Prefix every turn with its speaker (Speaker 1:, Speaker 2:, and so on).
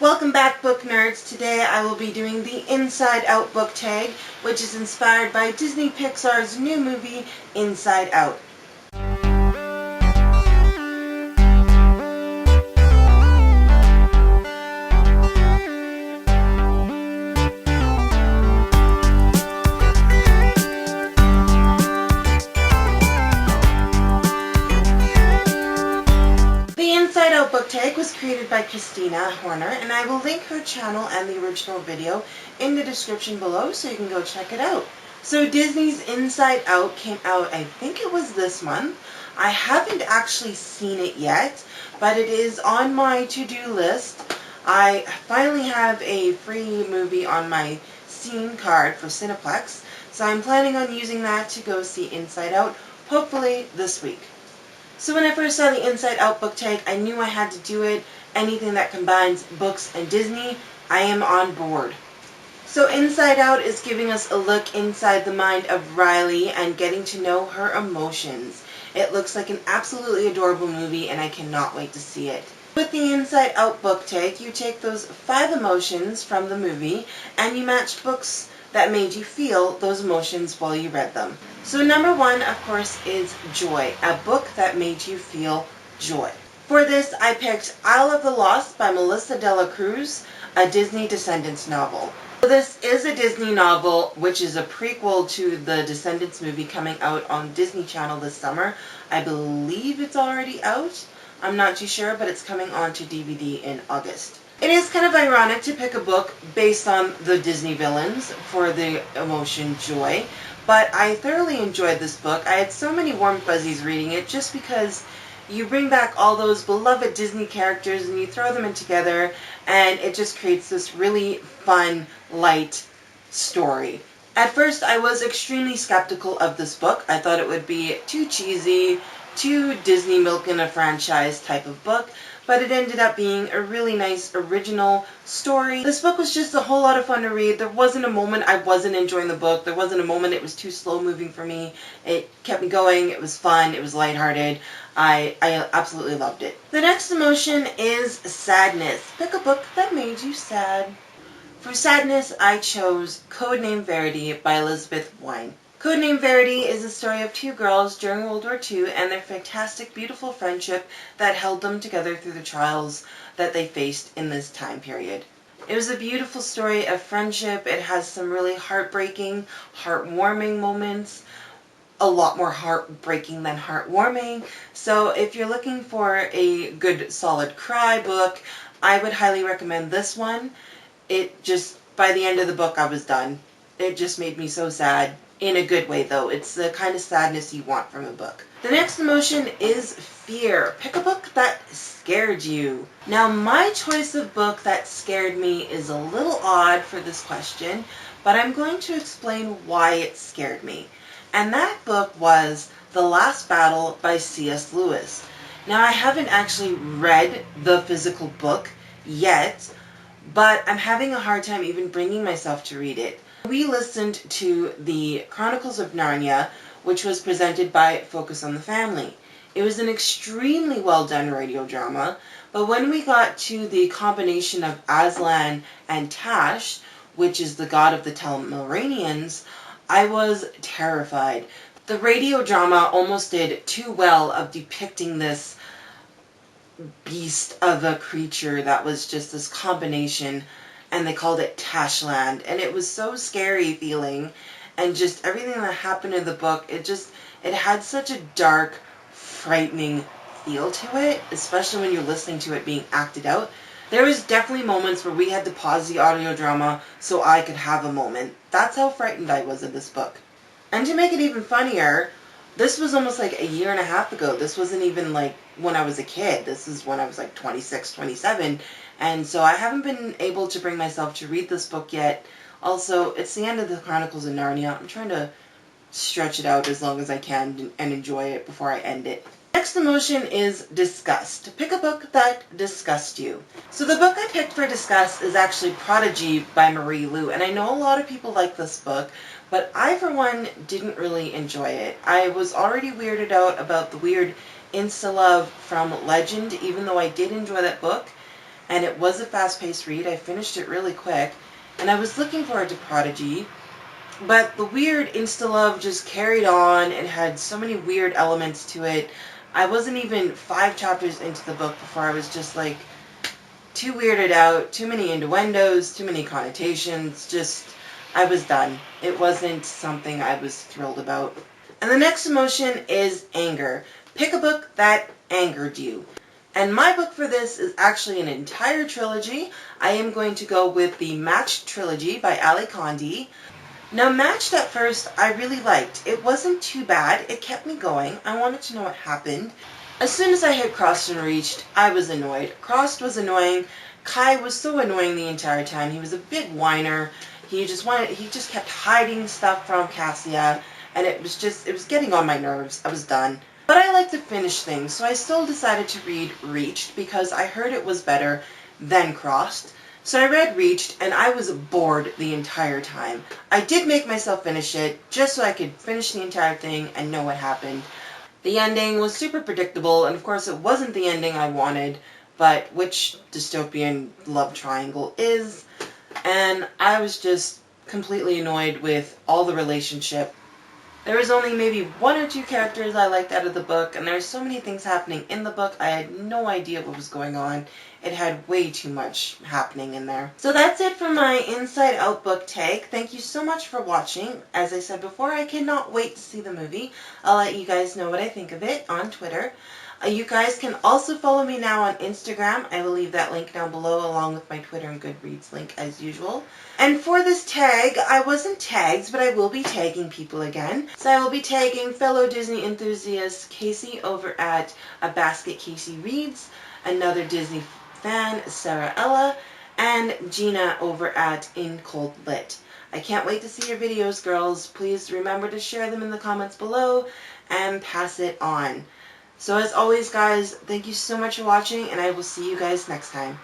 Speaker 1: Welcome back, book nerds. Today I will be doing the Inside Out book tag, which is inspired by Disney-Pixar's new movie, Inside Out. Inside Out book tag was created by Christina Horner, and I will link her channel and the original video in the description below so you can go check it out. So Disney's Inside Out came out, I think it was this month. I haven't actually seen it yet, but it is on my to-do list. I finally have a free movie on my scene card for Cineplex, so I'm planning on using that to go see Inside Out, hopefully this week. So when I first saw the Inside Out book tag, I knew I had to do it. Anything that combines books and Disney, I am on board. So Inside Out is giving us a look inside the mind of Riley and getting to know her emotions. It looks like an absolutely adorable movie, and I cannot wait to see it. With the Inside Out book tag, you take those 5 emotions from the movie and you match books that made you feel those emotions while you read them. So number 1, of course, is joy, a book that made you feel joy. For this, I picked Isle of the Lost by Melissa de la Cruz, a Disney Descendants novel. So this is a Disney novel, which is a prequel to the Descendants movie coming out on Disney Channel this summer. I believe it's already out. I'm not too sure, but it's coming on to DVD in August. It is kind of ironic to pick a book based on the Disney villains for the emotion joy, but I thoroughly enjoyed this book. I had so many warm fuzzies reading it just because you bring back all those beloved Disney characters and you throw them in together, and it just creates this really fun, light story. At first, I was extremely skeptical of this book. I thought it would be too cheesy, too Disney milk in a franchise type of book, but it ended up being a really nice original story. This book was just a whole lot of fun to read. There wasn't a moment I wasn't enjoying the book. There wasn't a moment it was too slow moving for me. It kept me going. It was fun. It was lighthearted. I absolutely loved it. The next emotion is sadness. Pick a book that made you sad. For sadness, I chose Codename Verity by Elizabeth Wein. Codename Verity is the story of 2 girls during World War II and their fantastic, beautiful friendship that held them together through the trials that they faced in this time period. It was a beautiful story of friendship. It has some really heartbreaking, heartwarming moments. A lot more heartbreaking than heartwarming. So if you're looking for a good, solid cry book, I would highly recommend this one. It just, by the end of the book, I was done. It just made me so sad. In a good way, though. It's the kind of sadness you want from a book. The next emotion is fear. Pick a book that scared you. Now, my choice of book that scared me is a little odd for this question, but I'm going to explain why it scared me. And that book was The Last Battle by C.S. Lewis. Now, I haven't actually read the physical book yet, but I'm having a hard time even bringing myself to read it. We listened to the Chronicles of Narnia, which was presented by Focus on the Family. It was an extremely well done radio drama, but when we got to the combination of Aslan and Tash, which is the god of the Telmaranians, I was terrified. The radio drama almost did too well of depicting this beast of a creature that was just this combination, and they called it Tashland, and it was so scary feeling, and just everything that happened in the book, it had such a dark, frightening feel to it, especially when you're listening to it being acted out. There was definitely moments where we had to pause the audio drama so I could have a moment. That's how frightened I was of this book. And to make it even funnier, this was almost like a year and a half ago. This wasn't even like when I was a kid. This is when I was like 26, 27. And so I haven't been able to bring myself to read this book yet. Also, it's the end of the Chronicles of Narnia. I'm trying to stretch it out as long as I can and enjoy it before I end it. Next emotion is disgust. Pick a book that disgusts you. So the book I picked for disgust is actually Prodigy by Marie Lu. And I know a lot of people like this book, but I, for one, didn't really enjoy it. I was already weirded out about the weird insta-love from Legend, even though I did enjoy that book. and it was a fast-paced read. I finished it really quick, and I was looking forward to Prodigy, but the weird insta-love just carried on. It had so many weird elements to it. I wasn't even 5 chapters into the book before I was just like too weirded out, too many innuendos, too many connotations, just, I was done. It wasn't something I was thrilled about. And the next emotion is anger. Pick a book that angered you. And my book for this is actually an entire trilogy. I am going to go with the Matched trilogy by Ali Condi. Now, Matched at first I really liked. It wasn't too bad. It kept me going. I wanted to know what happened. As soon as I hit Crossed and Reached, I was annoyed. Crossed was annoying. Kai was so annoying the entire time. He was a big whiner. He just kept hiding stuff from Cassia, and it was getting on my nerves. I was done. But I like to finish things, so I still decided to read Reached because I heard it was better than Crossed. So I read Reached, and I was bored the entire time. I did make myself finish it just so I could finish the entire thing and know what happened. The ending was super predictable, and of course it wasn't the ending I wanted, but which dystopian love triangle is, and I was just completely annoyed with all the relationship. There was only maybe 1 or 2 characters I liked out of the book, and there were so many things happening in the book, I had no idea what was going on. It had way too much happening in there. So that's it for my Inside Out book tag. Thank you so much for watching. As I said before, I cannot wait to see the movie. I'll let you guys know what I think of it on Twitter. You guys can also follow me now on Instagram. I will leave that link down below along with my Twitter and Goodreads link as usual. And for this tag, I wasn't tagged, but I will be tagging people again. So I will be tagging fellow Disney enthusiast Casey over at A Basket Casey Reads, another Disney fan, Sarah Ella, and Gina over at In Cold Lit. I can't wait to see your videos, girls. Please remember to share them in the comments below and pass it on. So as always, guys, thank you so much for watching, and I will see you guys next time.